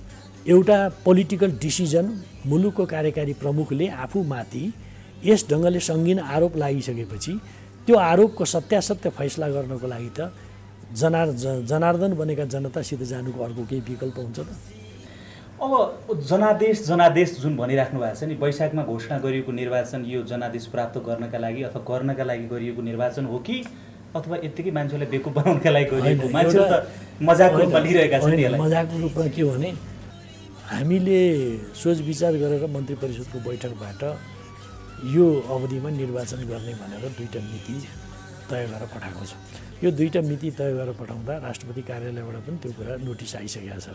एउटा पोलिटिकल डिसिजन मुलुकको कार्यकारी प्रमुखले आफूमाथि यस ढङ्गले सङ्गीन आरोप लागिसकेपछि त्यो आरोपको सत्यासत्य फैसला गर्नको लागि त जनार्दन बनेका जनतासित जानुको अर्को केही विकल्प हुन्छ त? अब जनादेश जुन भनिराख्नु भएको छ नि, वैशाखमा घोषणा गरिएको निर्वाचन यो जनादेश प्राप्त गर्नका लागि अथवा गर्नका लागि गरिएको निर्वाचन हो कि अथवा यत्तिकै मान्छेलाई बेकुफ बनाउनका लागि गरिएको? मान्छेहरू त मजाकको रूपमा लिइरहेका छन् यसलाई। मजाकको रूपमा के हो भने हामीले सोच विचार गरेर मन्त्री परिषदको बैठकबाट यो अवधिमा निर्वाचन गर्ने भनेर 2टा मिति तय गरेर पठाएको छ। यो 2टा मिति तय गरेर पठाउँदा राष्ट्रपति कार्यालयबाट पनि त्यो कुरा नोटिस आइसकेको छ।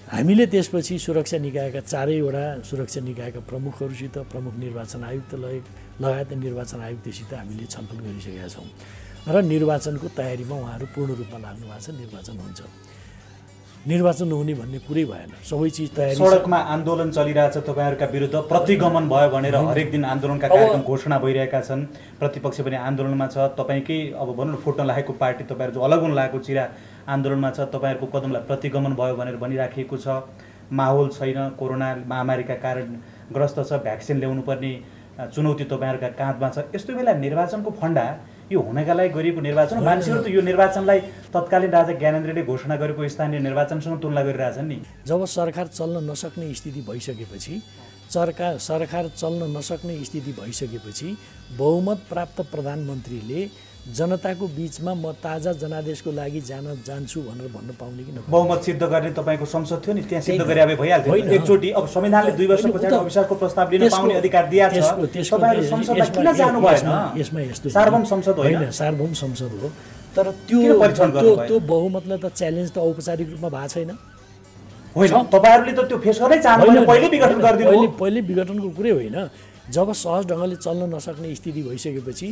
हामीले त्यसपछि सुरक्षा निकायका 4वटा सुरक्षा निकायका प्रमुखहरूसित, प्रमुख निर्वाचन आयुक्त लगायत निर्वाचन आयुक्तसित हामीले छलफल गरिसकेका छौँ र निर्वाचनको तयारीमा उहाँहरू पूर्ण रूपमा लाग्नु भएको छ। निर्वाचन हुन्छ, निर्वाचन नहुने भन्ने कुरै भएन। सबै चिज तयारी। सडकमा आन्दोलन चलिरहेछ तपाईँहरूका विरुद्ध, प्रतिगमन भयो भनेर हरेक दिन आन्दोलनका कार्यक्रम घोषणा भइरहेका छन्। प्रतिपक्ष पनि आन्दोलनमा छ। तपाईँकै अब भनौँ न फुट्न लागेको पार्टी तपाईँहरू जो अलग हुन लागेको चिरा आन्दोलनमा छ। तपाईँहरूको कदमलाई प्रतिगमन भयो भनेर भनिराखिएको छ। माहौल छैन, कोरोना महामारीका कारण ग्रस्त छ, भ्याक्सिन ल्याउनु पर्ने चुनौती तपाईँहरूका काँधमा छ। यस्तो बेला निर्वाचनको फन्डा यो हुनका लागि गरिएको निर्वाचन हो। मान्छेहरू त यो निर्वाचनलाई तत्कालीन राजा ज्ञानेन्द्रले घोषणा गरेको स्थानीय निर्वाचनसँग तुलना गरिरहेछन् नि। जब सरकार चल्न नसक्ने स्थिति भइसकेपछि बहुमत प्राप्त प्रधानमन्त्रीले जनताको बीचमा म ताजा जनादेशको लागि जान्छु भनेर भन्न पाउने कि नपाउने? बहुमत सिद्ध गर्ने तपाईँको संसद थियो नि, त्यहाँ सिद्ध गरे भइहाल्थ्यो। एकचोटि अब संविधानले 2 वर्ष पछाडि अविश्वासको प्रस्ताव लिन पाउने अधिकार दिएको छ। तपाईँहरू संसदमा किन जानु भएन? यसमा यस्तो सार्वभौम संसद होइन, सार्वभौम संसद हो। तर त्यो बहुमतलाई त च्यालेन्ज त औपचारिक रूपमा भएको छैन। होइन, तपाईँहरूले त त्यो फेस गर्नै चाहनु भने पहिले विघटन गरिदिनु। पहिले विघटनको कुरै होइन। जब सहज ढङ्गले चल्न नसक्ने स्थिति भइसकेपछि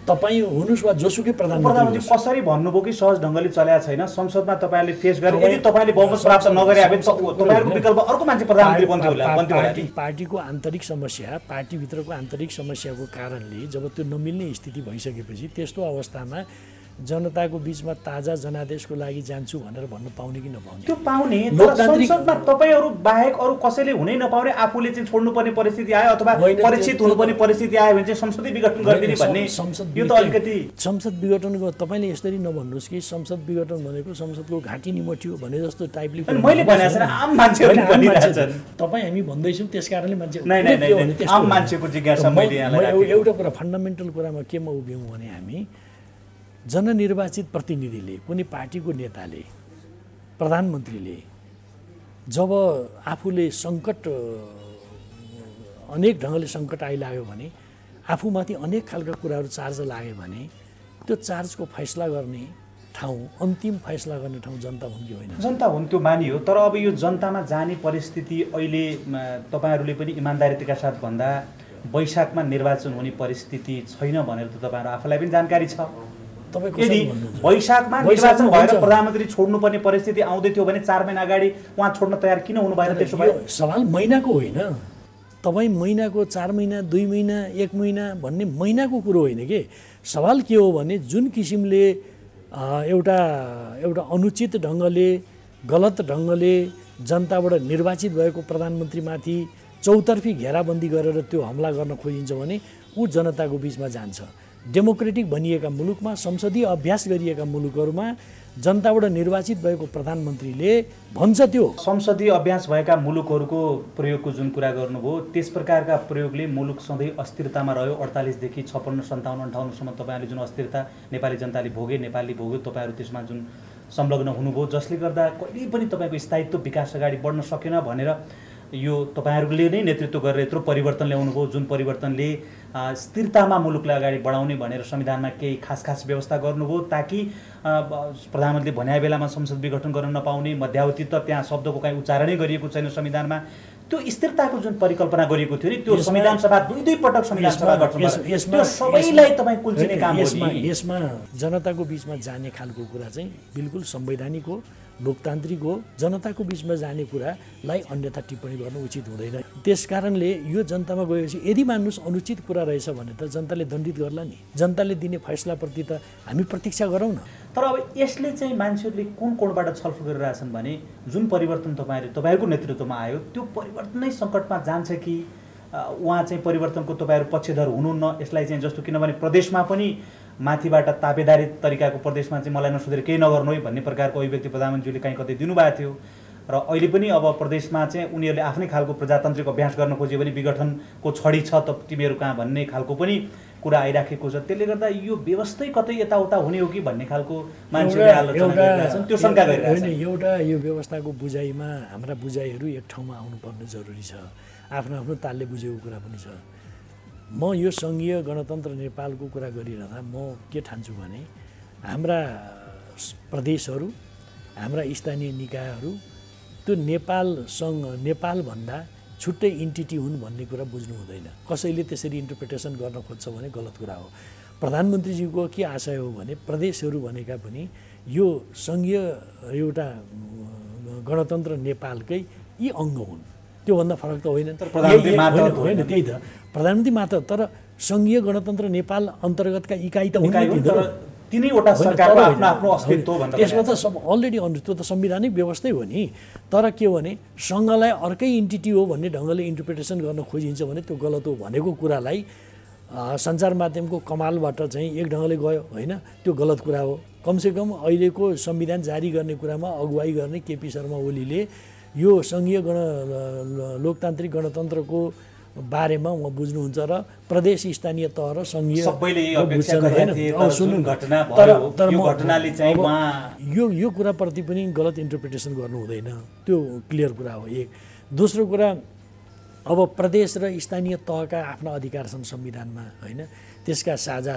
तपाईँ हुनुहोस् वा जोसुकै प्रधानमन्त्री कसरी भन्नुभयो कि सहज ढङ्गले चलेको छैन, संसदमा तपाईँहरूले फेस गरे। यदि तपाईँले बहुमत प्राप्त नगरे भने तपाईँहरूको विकल्प अर्को मान्छे प्रधानमन्त्री बन्थ्यो होला। पार्टीको आन्तरिक समस्या, पार्टीभित्रको आन्तरिक समस्याको कारणले जब त्यो नमिल्ने स्थिति भइसकेपछि त्यस्तो अवस्थामा जनताको बीचमा ताजा जनादेशको लागि जान्छु भनेर भन्न पाउने कि नपाउने? त्यो पाउने, तर संसदमा तपाईँहरू बाहेक अरू कसैले हुनै नपाउने, आफूले चाहिँ छोड्नुपर्ने परिस्थिति आयो अथवा परीक्षित हुनुपर्ने परिस्थिति आयो भने चाहिँ संसदै विघटन गरिदिने भन्ने यो त अलिकति संसद विघटनको तपाईँले यसरी नभन्नुहोस् कि संसद विघटन भनेको संसदको घाँटी निमट्यो भने जस्तो टाइपले मैले भनेको छैन, आम मान्छेहरूले भनिरहेछन्। तपाईँ हामी भन्दैछौँ त्यस कारणले मान्छे आम मान्छेको जिज्ञासा मैले यहाँलाई एउटा कुरा फन्डामेन्टल कुरामा केमा उभियौँ भने हामी जननिर्वाचित प्रतिनिधिले, कुनै पार्टीको नेताले, प्रधानमन्त्रीले जब आफूले अनेक ढङ्गले सङ्कट आइलाग्यो भने, आफूमाथि अनेक खालका कुराहरू चार्ज लाग्यो भने त्यो चार्जको फैसला गर्ने ठाउँ, अन्तिम फैसला गर्ने ठाउँ जनता हुन् कि होइन? जनता हुन्, त्यो मानियो। तर अब यो जनतामा जाने परिस्थिति अहिले तपाईँहरूले पनि इमान्दारिताका साथ भन्दा वैशाखमा निर्वाचन हुने परिस्थिति छैन भनेर त तपाईँहरू आफूलाई पनि जानकारी छ। यदि वैशाखमा निर्वाचन भएर प्रधानमन्त्री छोड्नुपर्ने परिस्थिति आउँदै थियो भने 4 महिना अगाडि उहाँ छोड्न तयार किन हुनु भएन? त्यसो भए सवाल महिनाको होइन, तपाईँ महिनाको 4 महिना 2 महिना 1 महिना भन्ने महिनाको कुरो होइन कि। सवाल के हो भने जुन किसिमले एउटा अनुचित ढङ्गले, गलत ढङ्गले जनताबाट निर्वाचित भएको प्रधानमन्त्रीमाथि चौतर्फी घेराबन्दी गरेर त्यो हमला गर्न खोजिन्छ भने ऊ जनताको बिचमा जान्छ। डेमोक्रेटिक भनिएका मुलुकमा, संसदीय अभ्यास गरिएका मुलुकहरूमा जनताबाट निर्वाचित भएको प्रधानमन्त्रीले भन्छ त्यो संसदीय अभ्यास भएका मुलुकहरूको प्रयोगको जुन कुरा गर्नुभयो त्यस प्रकारका प्रयोगले मुलुक सधैँ अस्थिरतामा रह्यो। 48 देखि 56, 57, 58सम्म तपाईँहरूले जुन अस्थिरता नेपाली जनताले भोगे, नेपालले भोग्यो, तपाईँहरू त्यसमा जुन संलग्न हुनुभयो, जसले गर्दा कहिल्यै पनि तपाईँको स्थायित्व विकास अगाडि बढ्न सकेन भनेर यो तपाईँहरूले नै नेतृत्व गरेर यत्रो परिवर्तन ल्याउनुभयो, जुन परिवर्तनले स्थिरतामा मुलुकलाई अगाडि बढाउने भनेर संविधानमा केही खास व्यवस्था गर्नुभयो ताकि प्रधानमन्त्रीले भन्या बेलामा संसद विघटन गर्न नपाउने, मध्यावधि त त्यहाँ शब्दको कहीँ उच्चारणै गरिएको छैन संविधानमा। त्यो स्थिरताको जुन परिकल्पना गरिएको थियो नि, त्यो संविधान सभा 2 पटक संविधान सभा गठन त्यो सबैलाई तपाईँ कुल्चिने काम हो। यसमा जनताको बिचमा जाने खालको कुरा चाहिँ बिल्कुल संवैधानिक हो, लोकतान्त्रिक हो। जनताको बिचमा जाने कुरालाई अन्यथा टिप्पणी गर्नु उचित हुँदैन। त्यसकारणले यो जनतामा गएपछि यदि मान्नुहोस् अनुचित कुरा रहेछ भने त जनताले दण्डित गर्ला नि। जनताले दिने फैसलाप्रति त हामी प्रतीक्षा गरौँ न। तर अब यसले चाहिँ मान्छेहरूले कुन कोणबाट छलफल गरिरहेछन् भने जुन परिवर्तन तपाईँहरूको नेतृत्वमा आयो त्यो परिवर्तन नै सङ्कटमा जान्छ कि उहाँ चाहिँ परिवर्तनको तपाईँहरू पक्षधर हुनुहुन्न यसलाई चाहिँ जस्तो किनभने प्रदेशमा पनि माथिबाट ताबेदारी तरिकाको प्रदेशमा चाहिँ मलाई नसोधेर केही नगर्नु है भन्ने प्रकारको अभिव्यक्ति प्रधानमन्त्रीले कहीँ कतै दिनुभएको थियो र अहिले पनि अब प्रदेशमा चाहिँ उनीहरूले आफ्नै खालको प्रजातान्त्रिक अभ्यास गर्न खोज्यो भने विघटनको छडी छ त तिमीहरू कहाँ भन्ने खालको पनि कुरा आइराखेको छ। त्यसले गर्दा यो व्यवस्थै कतै यताउता हुने हो कि भन्ने खालको मान्छेले आलोचना गरिरहेका छन्, त्यो शङ्का गरिरहेका छन्। एउटा यो व्यवस्थाको बुझाइमा हाम्रा बुझाइहरू एक ठाउँमा आउनुपर्ने जरुरी छ, आफ्नो आफ्नो तालले बुझेको कुरा पनि छ। म यो सङ्घीय गणतन्त्र नेपालको कुरा गरिरहँदा म के ठान्छु भने हाम्रा प्रदेशहरू, हाम्रा स्थानीय निकायहरू त्यो नेपालभन्दा छुट्टै इन्टिटी हुन् भन्ने कुरा बुझ्नु हुँदैन। कसैले त्यसरी इन्टरप्रिटेसन गर्न खोज्छ भने गलत कुरा हो। प्रधानमन्त्रीजीको के आशय हो भने प्रदेशहरू भनेका पनि यो सङ्घीय एउटा गणतन्त्र नेपालकै यी अङ्ग हुन्, त्योभन्दा फरक त होइन। होइन त्यही त प्रधानमन्त्री मात्र, तर सङ्घीय गणतन्त्र नेपाल अन्तर्गतका इकाइ त हुन्, तिनैवटा सरकारको आफ्नो आफ्नो अस्तित्व भन्दा त्यसमा त सब अलरेडी त्यो त संवैधानिक व्यवस्थै हो नि। तर के हो भने सङ्घलाई अर्कै इन्टिटी हो भन्ने ढङ्गले इन्टरप्रिटेसन गर्न खोजिन्छ भने त्यो गलत हो भनेको कुरालाई सञ्चार माध्यमको कमालबाट चाहिँ एक ढङ्गले गयो होइन, त्यो गलत कुरा हो। कमसेकम अहिलेको संविधान जारी गर्ने कुरामा अगुवाई गर्ने केपी शर्मा ओलीले यो सङ्घीय लोकतान्त्रिक गणतन्त्रको बारेमा उहाँ बुझ्नुहुन्छ र प्रदेश स्थानीय तह र सङ्घीय यो कुराप्रति पनि गलत इन्टरप्रिटेसन गर्नु हुँदैन, त्यो क्लियर कुरा हो। एक दोस्रो कुरा, अब प्रदेश र स्थानीय तहका आफ्ना अधिकार छन् संविधानमा होइन, त्यसका साझा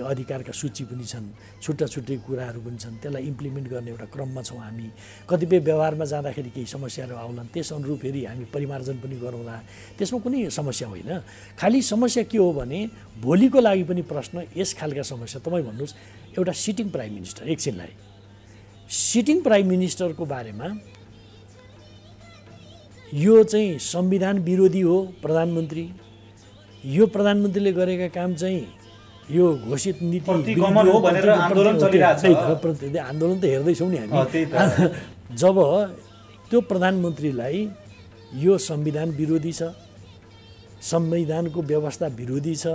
अधिकारका सूची पनि छन्, छुट्टा छुट्टै कुराहरू पनि छन्, त्यसलाई इम्प्लिमेन्ट गर्ने एउटा क्रममा छौँ हामी। कतिपय व्यवहारमा जाँदाखेरि केही समस्याहरू आउलान्, त्यस अनुरूप फेरि हामी परिमार्जन पनि गरौँला, त्यसमा कुनै समस्या होइन। खालि समस्या के हो भने भोलिको लागि पनि प्रश्न यस खालका समस्या, तपाईँ भन्नुहोस् एउटा सिटिङ प्राइम मिनिस्टर, एकछिनलाई सिटिङ प्राइम मिनिस्टरको बारेमा यो चाहिँ संविधान विरोधी हो प्रधानमन्त्री, यो प्रधानमन्त्रीले गरेका काम चाहिँ यो घोषित नीति हो भनेर आन्दोलन चलिरहेको छ। आन्दोलन त हेर्दैछौँ नि हामी। जब त्यो प्रधानमन्त्रीलाई यो संविधान विरोधी छ, संविधानको व्यवस्था विरोधी छ,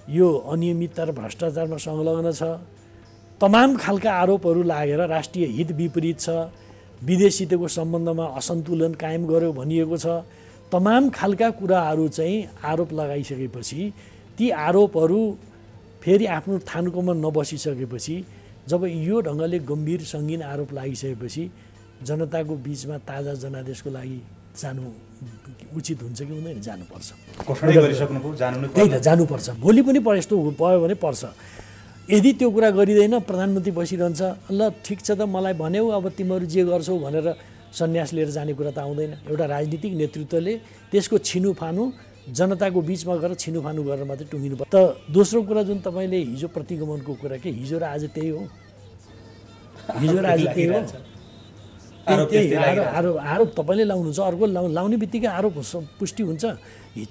यो अनियमितता र भ्रष्टाचारमा संलग्न छ, तमाम खालका आरोपहरू लागेर राष्ट्रिय हित विपरीत छ, विदेशिताको सम्बन्धमा असन्तुलन कायम गर्यो भनिएको छ, तमाम खालका कुराहरू चाहिँ आरोप लगाइसकेपछि ती आरोपहरू फेरि आफ्नो थानुकोमा नबसिसकेपछि जब यो ढङ्गले गम्भीर सङ्गीन आरोप लागिसकेपछि जनताको बिचमा ताजा जनादेशको लागि जानु उचित हुन्छ कि हुँदैन? जानुपर्छ, त्यही त जानुपर्छ। भोलि पनि यस्तो भयो भने पर्छ। यदि त्यो कुरा गरिँदैन, प्रधानमन्त्री बसिरहन्छ, ल ठिक छ त मलाई भन्यौ अब तिमीहरू जे गर्छौ भनेर सन्यास लिएर जाने कुरा त आउँदैन। एउटा राजनीतिक नेतृत्वले त्यसको छिनुफानु जनताको बिचमा गएर छिनुफानु गरेर मात्रै टुङ्गिनु पर्छ। त दोस्रो कुरा जुन तपाईँले हिजो प्रतिगमनको कुरा के हिजो र आज त्यही हो, हिजो र आज त्यही हो, आरोप तपाईँले लाउनुहुन्छ, अर्को लाउने बित्तिकै आरोप पुष्टि हुन्छ,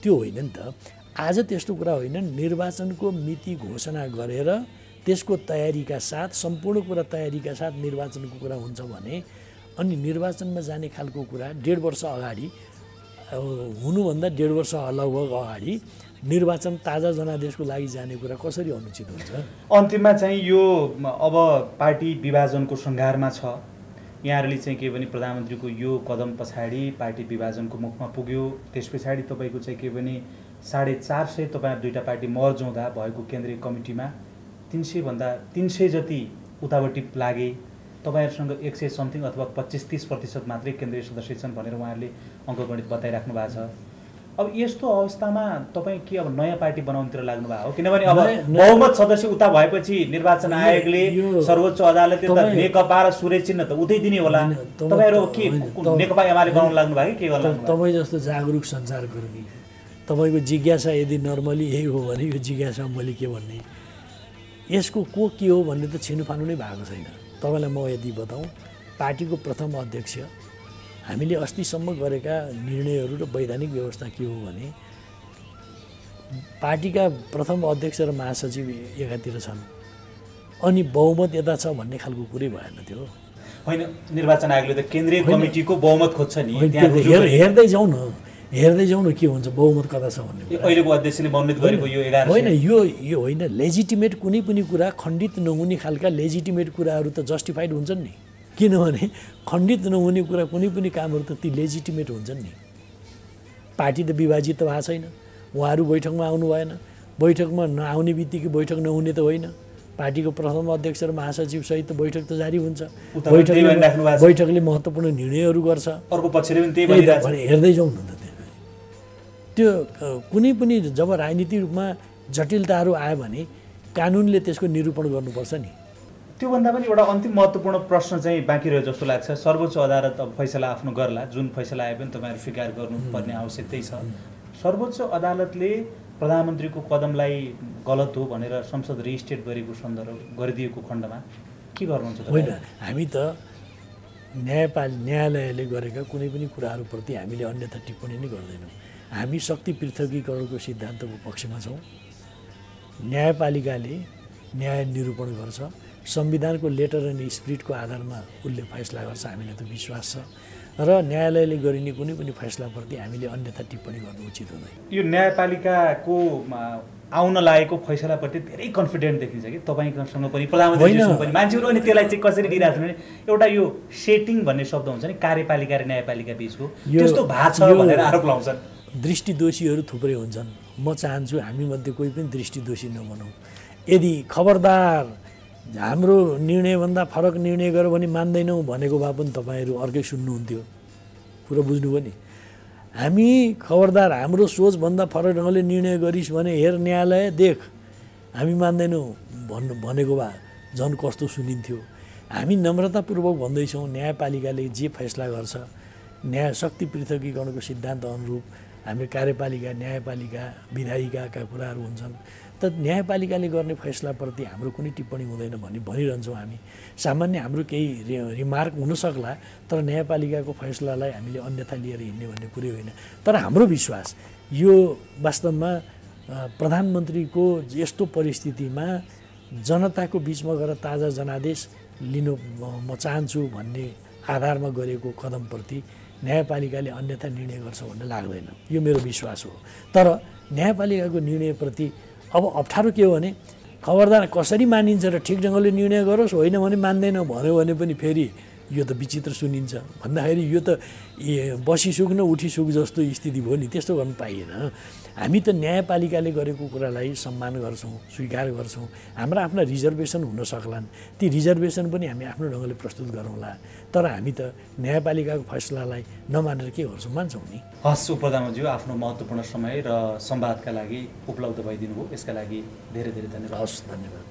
त्यो होइन नि त। आज त्यस्तो कुरा होइन, निर्वाचनको मिति घोषणा गरेर त्यसको तयारीका साथ सम्पूर्ण कुरा तयारीका साथ निर्वाचनको कुरा हुन्छ भने अनि निर्वाचनमा जाने खालको कुरा 1.5 वर्ष अगाडि हुनुभन्दा 1.5 वर्ष लगभग अगाडि निर्वाचन ताजा जनादेशको लागि जाने कुरा कसरी अनुचित हुन्छ? अन्तिममा चाहिँ यो अब पार्टी विभाजनको सङ्घारमा छ, यहाँहरूले चाहिँ के भने प्रधानमन्त्रीको यो कदम पछाडि पार्टी विभाजनको मुखमा पुग्यो, त्यस पछाडि तपाईँको चाहिँ के भने 450 तपाईँहरू दुईवटा पार्टी मर्ज हुँदा भएको केन्द्रीय कमिटीमा 300 जति उतावटी लागे, तपाईँहरूसँग 100 समथिङ अथवा 25-30% मात्रै केन्द्रीय सदस्य छन् भनेर उहाँहरूले अङ्कगणित बताइराख्नु भएको छ। अब यस्तो अवस्थामा तपाईँ के अब नयाँ पार्टी बनाउनुतिर लाग्नु भएको हो? किनभने अब बहुमत सदस्य उता भएपछि निर्वाचन आयोगले सर्वोच्च अदालतले त नेकपा र सूर्य चिन्ह त उतै दिने होला, तपाईँहरू के नेकपा एमाले बनाउन लाग्नु भयो कि के गर्नु? तपाईँ जस्तो जागरुक सञ्चारकर्मी, तपाईँको जिज्ञासा यदि नर्मली यही हो भने यो जिज्ञासा मैले के भन्ने, यसको को के हो भन्ने त छिनुफानु नै भएको छैन। तपाईँलाई म यदि बताउँ, पार्टीको प्रथम अध्यक्ष हामीले अस्तिसम्म गरेका निर्णयहरू र वैधानिक व्यवस्था के हो भने पार्टीका प्रथम अध्यक्ष र महासचिव एकातिर छन् अनि बहुमत यता छ भन्ने खालको कुरै भएन। त्यो होइन, निर्वाचन आयोगले त केन्द्रीय कमिटीको बहुमत खोज्छ नि, हेर्दै जाउँ न, हेर्दै जाउँ न के हुन्छ बहुमत कता छ भन्ने कुरा। अहिलेको अध्यक्षले मनोनित गरेको यो 11 होइन यो होइन लेजिटिमेट कुनै पनि कुरा खण्डित नहुने खालका लेजिटिमेट कुराहरू त जस्टिफाइड हुन्छन् नि, किनभने खण्डित नहुने कुरा कुनै पनि कामहरू त ती लेजिटिमेट हुन्छन् नि। पार्टी त विभाजित त भएको छैन, उहाँहरू बैठकमा आउनु भएन, बैठकमा नआउने बित्तिकै बैठक नहुने त होइन, पार्टीको प्रथम अध्यक्ष र महासचिव सहित त बैठक त जारी हुन्छ, बैठकले महत्त्वपूर्ण निर्णयहरू गर्छ। अर्को पक्षले पनि त्यही भइरहेछ भने हेर्दै जाउँ न त त्यो कुनै पनि जब राजनीतिक रूपमा जटिलताहरू आयो भने कानुनले त्यसको निरूपण गर्नुपर्छ नि। त्योभन्दा पनि एउटा अन्तिम महत्त्वपूर्ण प्रश्न चाहिँ बाँकी रह्यो जस्तो लाग्छ। सर्वोच्च अदालत अब फैसला आफ्नो गर्ला, जुन फैसला आए पनि तपाईँहरू स्वीकार गर्नुपर्ने आवश्यकतै छ। सर्वोच्च अदालतले प्रधानमन्त्रीको कदमलाई गलत हो भनेर संसद रिस्टेट गरेको सन्दर्भ गरिदिएको खण्डमा के गर्नुहुन्छ? होइन, हामी त न्यायालयले गरेका कुनै पनि कुराहरूप्रति हामीले अन्यथा टिप्पणी नै गर्दैनौँ। हामी शक्ति पृथकीकरणको सिद्धान्तको पक्षमा छौँ। न्यायपालिकाले न्याय निरूपण गर्छ, संविधानको लेटर एन्ड स्पिरिटको आधारमा उसले फैसला गर्छ, हामीलाई त विश्वास छ। र न्यायालयले गरिने कुनै पनि फैसलाप्रति हामीले अन्यथा टिप्पणी गर्नु उचित हुँदैन। यो न्यायपालिकाको आउन लागेको फैसलाप्रति धेरै कन्फिडेन्ट देखिन्छ कि तपाईँसँग पनि प्रधानमन्त्रीसँग पनि मान्छेहरू। अनि त्यसलाई चाहिँ कसरी लिइरहेको छ भने एउटा यो सेटिङ भन्ने शब्द हुन्छ नि कार्यपालिका र न्यायपालिका बिचको, त्यस्तो भएको छ भनेर आरोप लाउँछन्। दृष्टिदोषीहरू थुप्रै हुन्छन्। म चाहन्छु हामीमध्ये कोही पनि दृष्टिदोषी नबनौँ। यदि खबरदार हाम्रो निर्णयभन्दा फरक निर्णय गर्यो भने मान्दैनौँ भनेको भए पनि तपाईँहरू अर्कै सुन्नुहुन्थ्यो। कुरा बुझ्नुभयो नि? हामी खबरदार हाम्रो सोचभन्दा फरक ढङ्गले निर्णय गरिस् भने हेर न्यायालय देख हामी मान्दैनौँ भनेको भए झन् कस्तो सुनिन्थ्यो। हामी नम्रतापूर्वक भन्दैछौँ न्यायपालिकाले जे फैसला गर्छ, न्याय शक्ति पृथकीकरणको सिद्धान्त अनुरूप हामी कार्यपालिका, न्यायपालिका, विधायिकाका कुराहरू हुन्छन्। त न्यायपालिकाले गर्ने फैसलाप्रति हाम्रो कुनै टिप्पणी हुँदैन भनिरहन्छौँ हामी। सामान्य हाम्रो केही रिमार्क हुनसक्ला, तर न्यायपालिकाको फैसलालाई हामीले अन्यथा लिएर हिँड्ने भन्ने कुरै होइन। तर हाम्रो विश्वास यो वास्तवमा प्रधानमन्त्रीको यस्तो परिस्थितिमा जनताको बिचमा गएर ताजा जनादेश लिनु म चाहन्छु भन्ने आधारमा गरेको कदमप्रति न्यायपालिकाले अन्यथा निर्णय गर्छ भन्ने लाग्दैन। यो मेरो विश्वास हो। तर न्यायपालिकाको निर्णयप्रति अब अप्ठ्यारो के हो भने खबरदार कसरी मानिन्छ र ठिक ढङ्गले निर्णय गरोस्, होइन भने मान्दैन भन्यो भने पनि फेरि यो त विचित्र सुनिन्छ। भन्दाखेरि यो त बसी सुख न उठी सुख जस्तो स्थिति भयो नि, त्यस्तो गर्नु पाइएन। हामी त न्यायपालिकाले गरेको कुरालाई सम्मान गर्छौँ, स्वीकार गर्छौँ। हाम्रा आफ्ना रिजर्भेसन हुन सक्लान्, ती रिजर्भेसन पनि हामी आफ्नो ढङ्गले प्रस्तुत गरौँला। तर हामी त न्यायपालिकाको फैसलालाई नमानेर के गर्छौँ? मान्छौँ नि। हस्, उपप्रधानमन्त्री आफ्नो महत्त्वपूर्ण समय र संवादका लागि उपलब्ध भइदिनु भयो, यसका लागि धेरै धेरै धन्यवाद। हस्, धन्यवाद।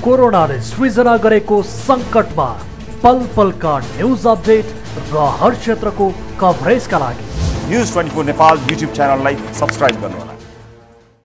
कोरोनाले सृजना गरेको सङ्कटमा पल पलका न्युज अपडेट र हर क्षेत्रको कभरेजका लागि न्युज 24 नेपाल युट्युब च्यानललाई सब्स्क्राइब गर्नुहोला।